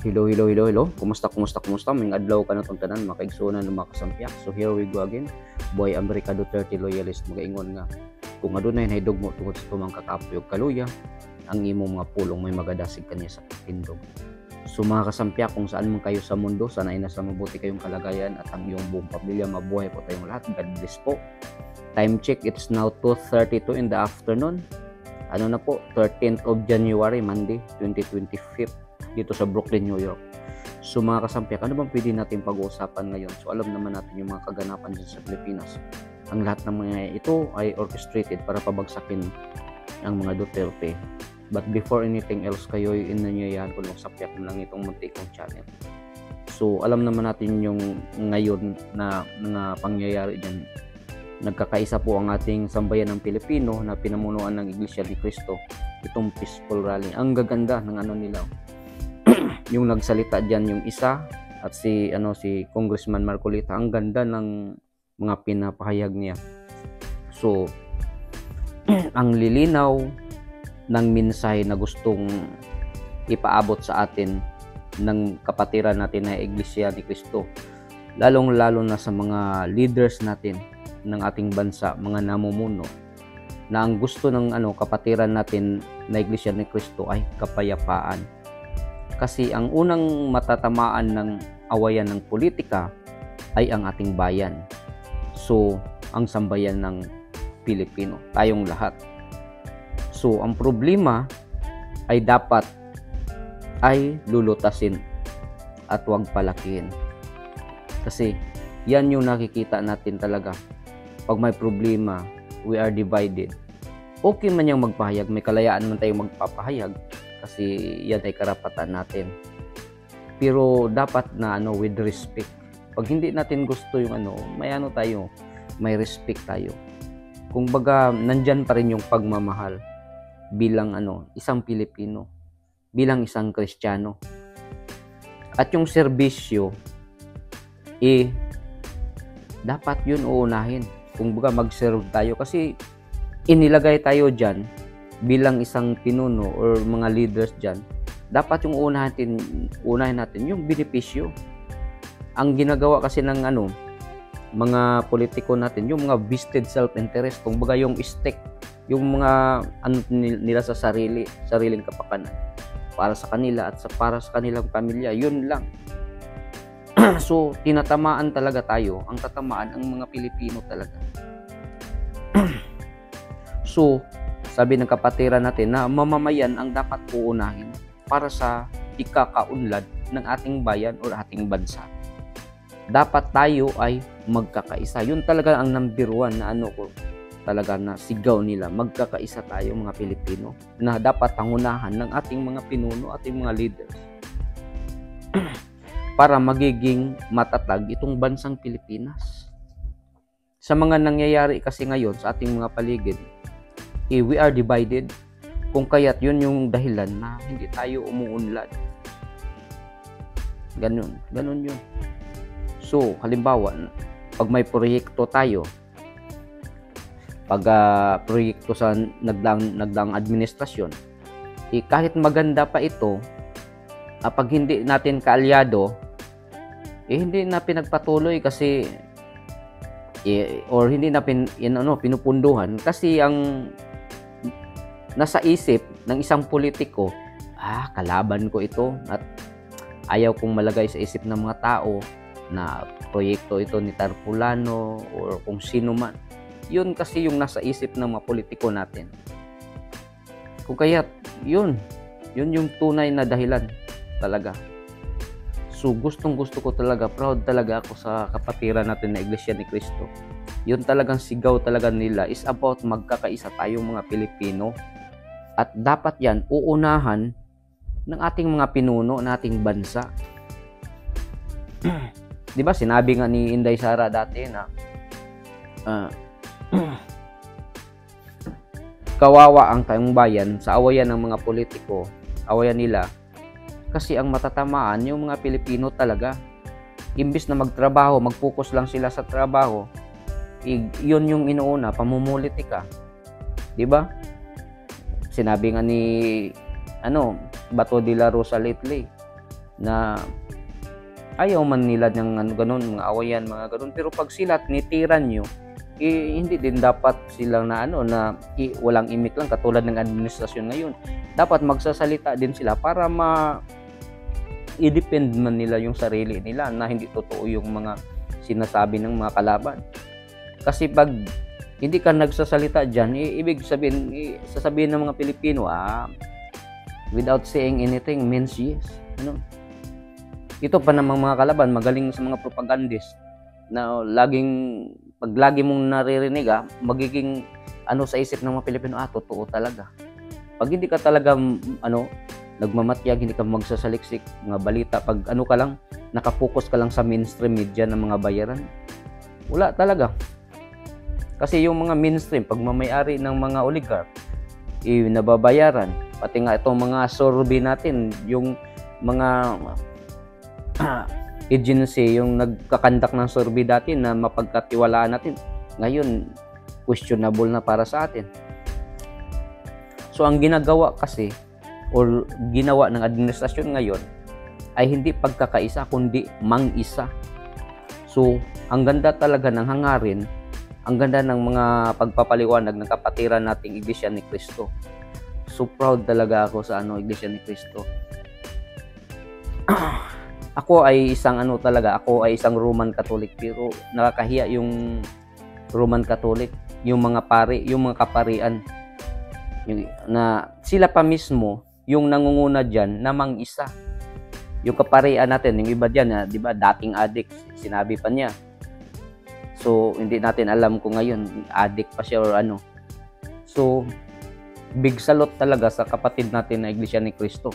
Hello. Kumusta? May adlaw ka na itong tanan, makaigsunan ng makasampyak. So here we go again. Boy America Duterte loyalist, magaingon nga. Kung adunay nahidog mo tungod sa tumang kakapyog kaluya, ang imong mga pulong may magadasig kanya sa tindog. So mga kasampyak, kung saan man kayo sa mundo, sana ay nasa mabuti kayong kalagayan at ang iyong buong pamilya, mabuhay po tayong lahat. God bless po. Time check, it's now 2:32 in the afternoon. Ano na po, 13th of January, Monday, 2025. Dito sa Brooklyn, New York. So mga kasampyak, ano bang pwede natin pag-uusapan ngayon? So alam naman natin yung mga kaganapan dyan sa Pilipinas. Ang lahat ng mga ito ay orchestrated para pabagsakin ang mga Duterte. But before anything else, kayo ay inanyayahan ko magsapyak mo lang itong muntikong channel. So alam naman natin yung ngayon na pangyayari dyan. Nagkakaisa po ang ating sambayan ng Pilipino na pinamunuan ng Iglesia ni Cristo. Itong peaceful rally. Ang gaganda ng ano nila. Yung nagsalita diyan yung isa at si Congressman Marcolita, ang ganda ng mga pinapahayag niya. So ang lilinaw ng mensahe na gustong ipaabot sa atin ng kapatiran natin na Iglesia ni Cristo, lalong-lalo na sa mga leaders natin ng ating bansa, mga namumuno, na ang gusto ng kapatiran natin na Iglesia ni Cristo ay kapayapaan. Kasi ang unang matatamaan ng awayan ng politika ay ang ating bayan. So, ang sambayan ng Pilipino, tayong lahat. So, ang problema ay dapat ay lulutasin at huwag palakihin. Kasi yan yung nakikita natin talaga. Pag may problema, we are divided. Okay man yung magpahayag, may kalayaan man tayong magpapahayag. Kasi yan ay karapatan natin. Pero dapat na with respect. Pag hindi natin gusto yung may respect tayo. Kung baga nandyan pa rin yung pagmamahal bilang isang Pilipino, bilang isang Kristiyano. At yung serbisyo dapat yun uunahin. Kung baga mag-serve tayo kasi inilagay tayo dyan bilang isang pinuno or mga leaders dyan, dapat yung unahin natin yung benepisyo. Ang ginagawa kasi ng mga politiko natin, yung mga vested self-interest, kung baga yung stake, yung mga nila sa sariling kapakanan, para sa kanila at para sa kanilang pamilya, yun lang. So, tinatamaan talaga tayo, ang tatamaan ang mga Pilipino talaga. So, sabi ng kapatiran natin na mamamayan ang dapat uunahin para sa ikakaunlad ng ating bayan o ating bansa. Dapat tayo ay magkakaisa. Yun talaga ang number one na talaga na sigaw nila. Magkakaisa tayo mga Pilipino na dapat pangunahan ng ating mga pinuno, ating mga leaders para magiging matatag itong bansang Pilipinas. Sa mga nangyayari kasi ngayon sa ating mga paligid, we are divided. Kung kaya't yun yung dahilan na hindi tayo umuunlad. Ganun yun. So, halimbawa, pag may proyekto tayo, pag proyekto sa nagdaang administrasyon, kahit maganda pa ito, pag hindi natin kaalyado, hindi na pinagpatuloy kasi or hindi na pinupunduhan kasi ang nasa isip ng isang politiko, kalaban ko ito at ayaw kong malagay sa isip ng mga tao na proyekto ito ni Tarpulano or kung sino man. Yun kasi yung nasa isip ng mga politiko natin. Kung kaya yun yung tunay na dahilan talaga. So gustong-gusto ko talaga, proud talaga ako sa kapatiran natin na Iglesia ni Cristo. Yun talagang sigaw talaga nila is about magkakaisa tayong mga Pilipino. At dapat yan uunahan ng ating mga pinuno na ating bansa. Di ba sinabi nga ni Inday Sara dati na kawawa ang tayong bayan sa awayan ng mga politiko, awayan nila. Kasi ang matatamaan yung mga Pilipino talaga. Imbis na magtrabaho, mag-focus lang sila sa trabaho, yun yung inuuna, pamumulitika. Di ba? Sinabi nga ni Bato de la Rosa lately na ayaw man nila ng ano ganun, mga awayan, mga ganun. Pero pag sila tinitiran nyo, hindi din dapat silang na ano na walang imik lang katulad ng administrasyon ngayon. Dapat magsasalita din sila para i-depend man nila yung sarili nila na hindi totoo yung mga sinasabi ng mga kalaban. Kasi pag hindi ka nagsasalita dyan, ibig sabihin, sasabihin ng mga Pilipino, without saying anything means yes. Ano? Ito pa namang mga kalaban, magaling sa mga propagandist na pag lagi mong naririnig, magiging ano sa isip ng mga Pilipino, totoo talaga. Pag hindi ka talaga nagmamatyag, hindi ka magsasaliksik mga balita, pag ano ka lang, nakapokus ka lang sa mainstream media ng mga bayaran, wala talaga. Kasi yung mga mainstream, pag mamayari ng mga oligarch, nababayaran. Pati nga itong mga survey natin, yung mga agency, yung nagkakandak ng survey dati na mapagkatiwalaan natin, ngayon, questionable na para sa atin. So, ang ginagawa kasi, or ginawa ng administrasyon ngayon, ay hindi pagkakaisa, kundi mang-isa. So, ang ganda talaga ng hangarin, ang ganda ng mga pagpapaliwanag ng kapatiran nating Iglesia ni Cristo. So proud talaga ako sa Iglesia ni Cristo. Ako ay isang Roman Catholic, pero nakakahiya yung Roman Catholic, yung mga pari, yung mga kaparian, na sila pa mismo yung nangunguna diyan na mang-isa. Yung kaparian natin, yung iba diyan, di ba, dating addict, sinabi pa niya. So, hindi natin alam kung ngayon, addict pa siya or ano. So, big salute talaga sa kapatid natin na Iglesia ni Cristo.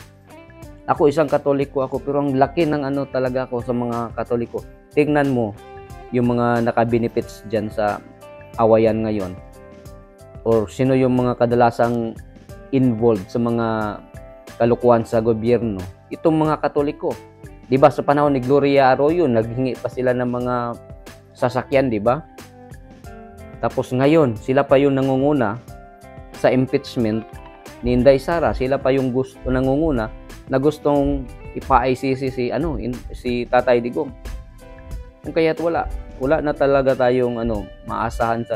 Ako, isang Katoliko ako, pero ang laki ng talaga ako sa mga Katoliko. Tingnan mo, yung mga naka-benefits dyan sa awayan ngayon. Or sino yung mga kadalasang involved sa mga kalukuhan sa gobyerno. Itong mga Katoliko. Diba, sa panahon ni Gloria Arroyo, naghingi pa sila ng mga sasakyan, di ba? Tapos ngayon, sila pa yung nangunguna sa impeachment ni Inday Sara. Sila pa yung nangunguna na gustong ipa-ICC si Tatay Digong. Kung kaya't wala na talaga tayong maasahan sa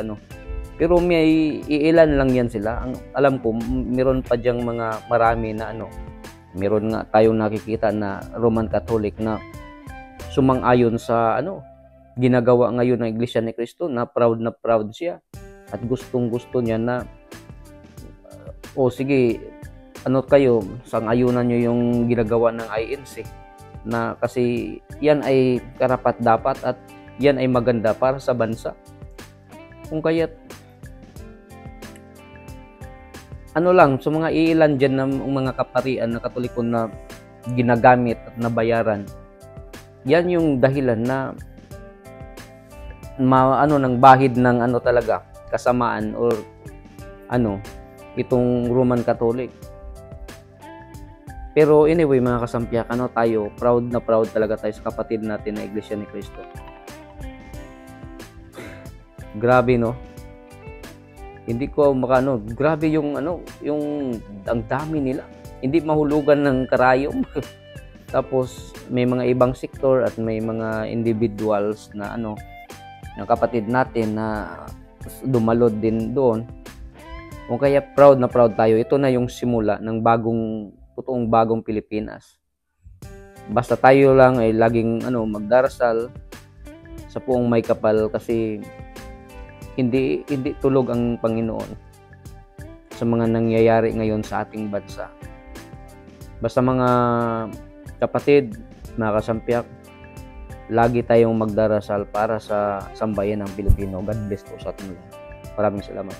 Pero may iilan lang yan sila. Alam ko, meron pa diyang mga marami na meron nga tayong nakikita na Roman Catholic na sumang-ayon sa ginagawa ngayon ng Iglesia ni Cristo, na proud siya at gustong-gusto niya na sige, kayo, sang-ayunan nyo yung ginagawa ng INC na kasi yan ay karapat-dapat at yan ay maganda para sa bansa. Kung kaya't lang, sa mga iilan dyan ng mga kaparian na Katoliko na ginagamit at nabayaran, yan yung dahilan na ng bahid ng talaga kasamaan or itong Roman Catholic. Pero anyway, mga kasampiak, tayo proud na proud talaga tayo sa kapatid natin na Iglesia ni Cristo. Grabe, no? Hindi ko grabe yung ang dami nila. Hindi mahulugan ng karayom. Tapos may mga ibang sektor at may mga individuals na ng kapatid natin na dumalod din doon. Kung kaya proud na proud tayo, ito na yung simula ng totoong bagong Pilipinas. Basta tayo lang ay laging magdarasal sa Poong May Kapal, kasi hindi tulog ang Panginoon sa mga nangyayari ngayon sa ating bansa. Basta mga kapatid, mga kasampiak, lagi tayong magdarasal para sa sambayan ng Pilipino. God bless po sa ating lahat. Maraming salamat.